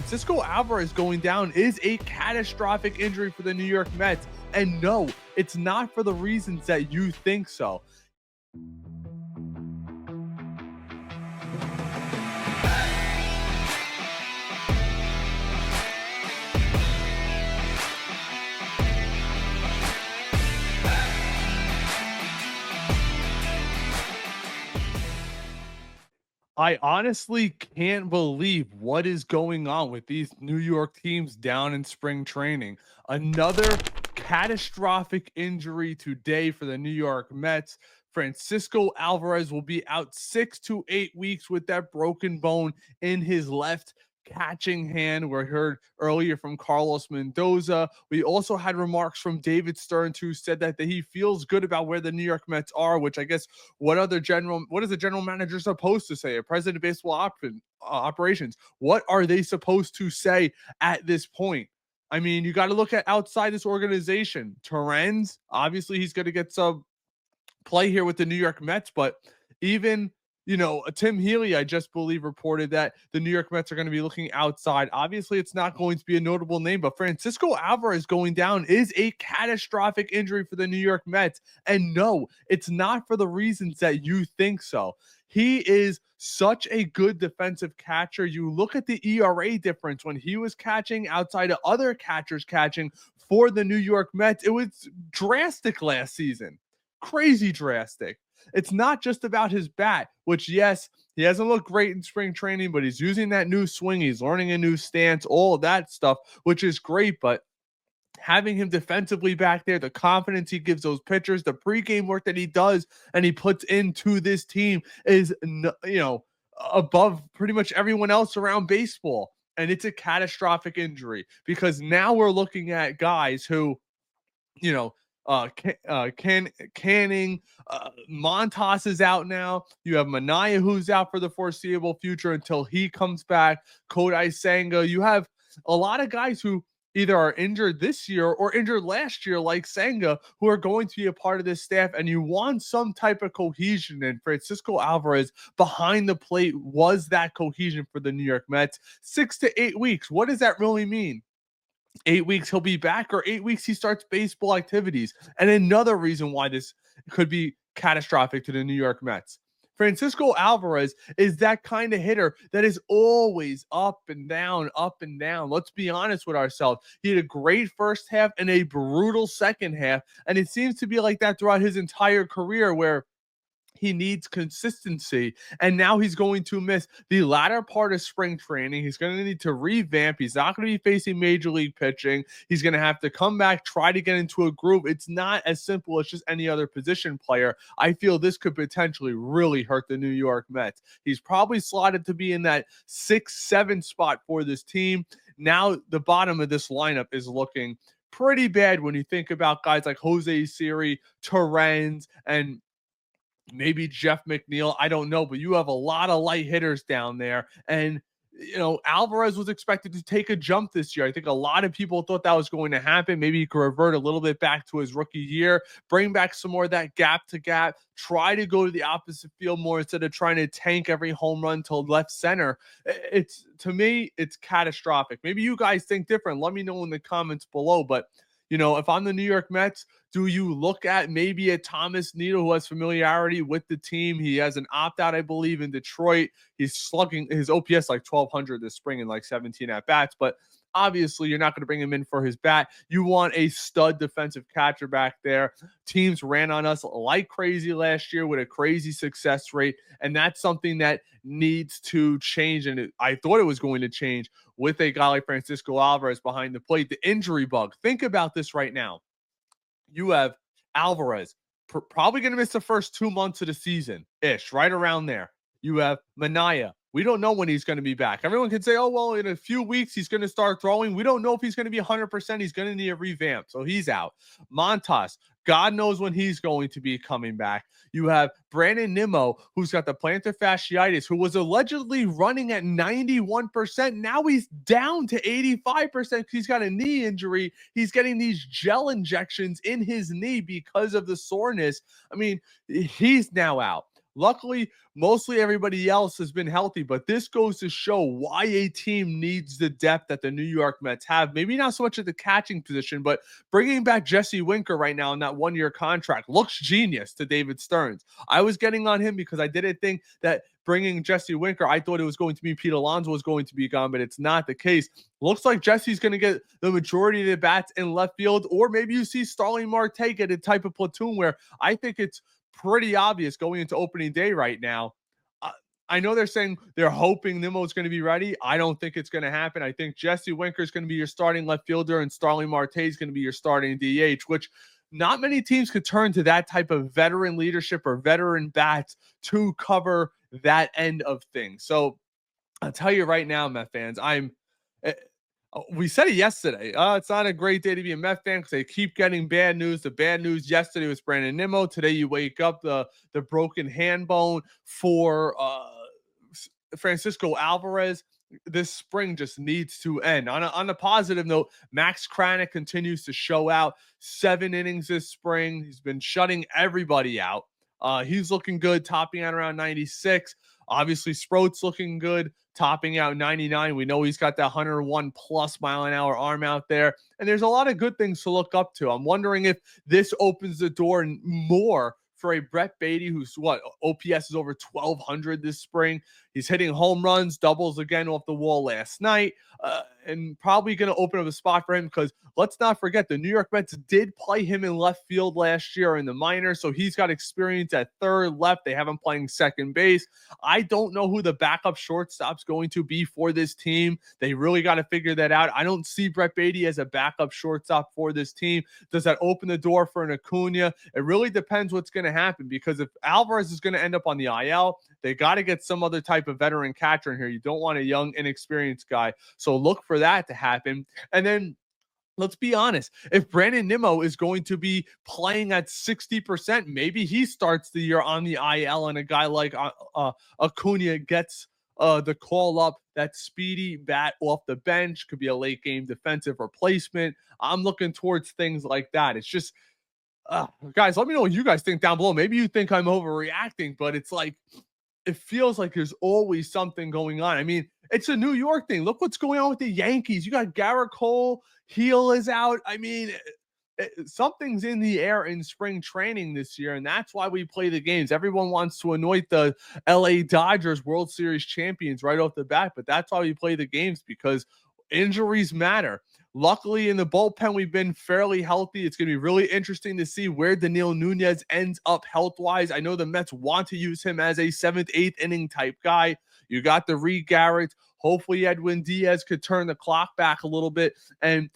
Francisco Alvarez going down is a catastrophic injury for the New York Mets. And no, it's not for the reasons that you think so. I honestly can't believe what is going on with these New York teams down in spring training. Another catastrophic injury today for the New York Mets. Francisco Alvarez will be out 6 to 8 weeks with that broken bone in his left catching hand. We heard earlier from Carlos Mendoza. We also had remarks from David Stearns, who said that he feels good about where the New York Mets are, which I guess what is the general manager supposed to say? A president of baseball operations. What are they supposed to say at this point? I mean, you got to look at outside this organization. Torrens, obviously he's going to get some play here with the New York Mets, but even Tim Healy, I just believe, reported that the New York Mets are going to be looking outside. Obviously, it's not going to be a notable name, but Francisco Alvarez going down is a catastrophic injury for the New York Mets. And no, it's not for the reasons that you think so. He is such a good defensive catcher. You look at the ERA difference when he was catching outside of other catchers catching for the New York Mets. It was drastic last season. Crazy drastic. It's not just about his bat, which, yes, he hasn't looked great in spring training, but he's using that new swing. He's learning a new stance, all of that stuff, which is great. But having him defensively back there, the confidence he gives those pitchers, the pregame work that he does and he puts into this team is, above pretty much everyone else around baseball. And it's a catastrophic injury because now we're looking at guys who, Canning, Montas is out now. You have Manaea, who's out for the foreseeable future until he comes back. Kodai Senga. You have a lot of guys who either are injured this year or injured last year, like Senga, who are going to be a part of this staff. And you want some type of cohesion. And Francisco Alvarez behind the plate was that cohesion for the New York Mets. 6 to 8 weeks. What does that really mean? 8 weeks he'll be back, or 8 weeks he starts baseball activities. And another reason why this could be catastrophic to the New York Mets. Francisco Alvarez is that kind of hitter that is always up and down, up and down. Let's be honest with ourselves. He had a great first half and a brutal second half, and it seems to be like that throughout his entire career, where he needs consistency, and now he's going to miss the latter part of spring training. He's going to need to revamp. He's not going to be facing major league pitching. He's going to have to come back, try to get into a groove. It's not as simple as just any other position player. I feel this could potentially really hurt the New York Mets. He's probably slotted to be in that 6-7 spot for this team. Now the bottom of this lineup is looking pretty bad when you think about guys like Jose Siri, Torrens, and maybe Jeff McNeil. I don't know, but you have a lot of light hitters down there. And, Alvarez was expected to take a jump this year. I think a lot of people thought that was going to happen. Maybe he could revert a little bit back to his rookie year, bring back some more of that gap to gap, try to go to the opposite field more instead of trying to tank every home run to left center. To me, it's catastrophic. Maybe you guys think different. Let me know in the comments below. But if I'm the New York Mets, do you look at maybe a Thomas Needle who has familiarity with the team? He has an opt-out, I believe, in Detroit. He's slugging his OPS like 1,200 this spring in like 17 at-bats. But obviously, you're not going to bring him in for his bat. You want a stud defensive catcher back there. Teams ran on us like crazy last year with a crazy success rate, and that's something that needs to change, and I thought it was going to change with a guy like Francisco Alvarez behind the plate. The injury bug. Think about this right now. You have Alvarez probably going to miss the first 2 months of the season-ish, right around there. You have Manaea. We don't know when he's going to be back. Everyone can say, oh, well, in a few weeks, he's going to start throwing. We don't know if he's going to be 100%. He's going to need a revamp. So he's out. Montas, God knows when he's going to be coming back. You have Brandon Nimmo, who's got the plantar fasciitis, who was allegedly running at 91%. Now he's down to 85% because he's got a knee injury. He's getting these gel injections in his knee because of the soreness. I mean, he's now out. Luckily, mostly everybody else has been healthy, but this goes to show why a team needs the depth that the New York Mets have. Maybe not so much at the catching position, but bringing back Jesse Winker right now in that one-year contract looks genius to David Stearns. I was getting on him because I didn't think that bringing Jesse Winker, I thought it was going to be Pete Alonso was going to be gone, but it's not the case. Looks like Jesse's going to get the majority of the bats in left field, or maybe you see Starling Marte get a type of platoon where I think it's pretty obvious going into opening day right now. I know they're saying they're hoping Nimmo's going to be ready. I don't think it's going to happen. I think Jesse Winker is going to be your starting left fielder and Starling Marte is going to be your starting DH, which not many teams could turn to that type of veteran leadership or veteran bats to cover that end of things. So I'll tell you right now, Met fans, we said it yesterday. It's not a great day to be a Met fan because they keep getting bad news. The bad news yesterday was Brandon Nimmo. Today you wake up the broken hand bone for Francisco Alvarez. This spring just needs to end. On a positive note, Max Kranick continues to show out. 7 innings this spring. He's been shutting everybody out. He's looking good, topping out around 96. Obviously, Sproat's looking good, topping out 99. We know he's got that 101 plus mile an hour arm out there. And there's a lot of good things to look up to. I'm wondering if this opens the door more for a Brett Beatty, who's OPS is over 1,200 this spring. He's hitting home runs, doubles again off the wall last night, and probably going to open up a spot for him because let's not forget the New York Mets did play him in left field last year in the minors, so he's got experience at third, left. They have him playing second base. I don't know who the backup shortstop's going to be for this team. They really got to figure that out. I don't see Brett Beatty as a backup shortstop for this team. Does that open the door for an Acuna? It really depends what's going to happen because if Alvarez is going to end up on the IL, they got to get some other type of veteran catcher in here. You don't want a young, inexperienced guy. So look for that to happen. And then let's be honest. If Brandon Nimmo is going to be playing at 60%, maybe he starts the year on the IL and a guy like Acuna gets the call up. That speedy bat off the bench could be a late game defensive replacement. I'm looking towards things like that. It's just, guys, let me know what you guys think down below. Maybe you think I'm overreacting, but it's like, it feels like there's always something going on. I mean, it's a New York thing. Look what's going on with the Yankees. You got Garrett Cole. Heel is out. I mean, something's in the air in spring training this year, and that's why we play the games. Everyone wants to anoint the LA Dodgers World Series champions right off the bat, but that's why we play the games because injuries matter. Luckily, in the bullpen, we've been fairly healthy. It's going to be really interesting to see where Daniil Nunez ends up health-wise. I know the Mets want to use him as a 7th, 8th inning type guy. You got the Reed Garrett. Hopefully, Edwin Diaz could turn the clock back a little bit and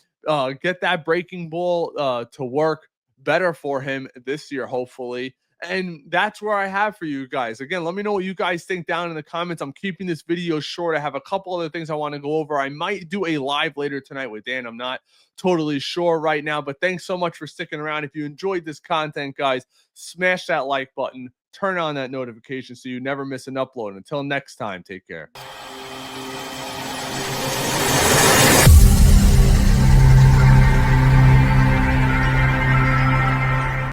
get that breaking ball to work better for him this year, hopefully. And that's where I have for you guys. Again, let me know what you guys think down in the comments. I'm keeping this video short. I have a couple other things I want to go over. I might do a live later tonight with Dan. I'm not totally sure right now, but thanks so much for sticking around. If you enjoyed this content, guys, smash that like button, turn on that notification so you never miss an upload. Until next time, take care.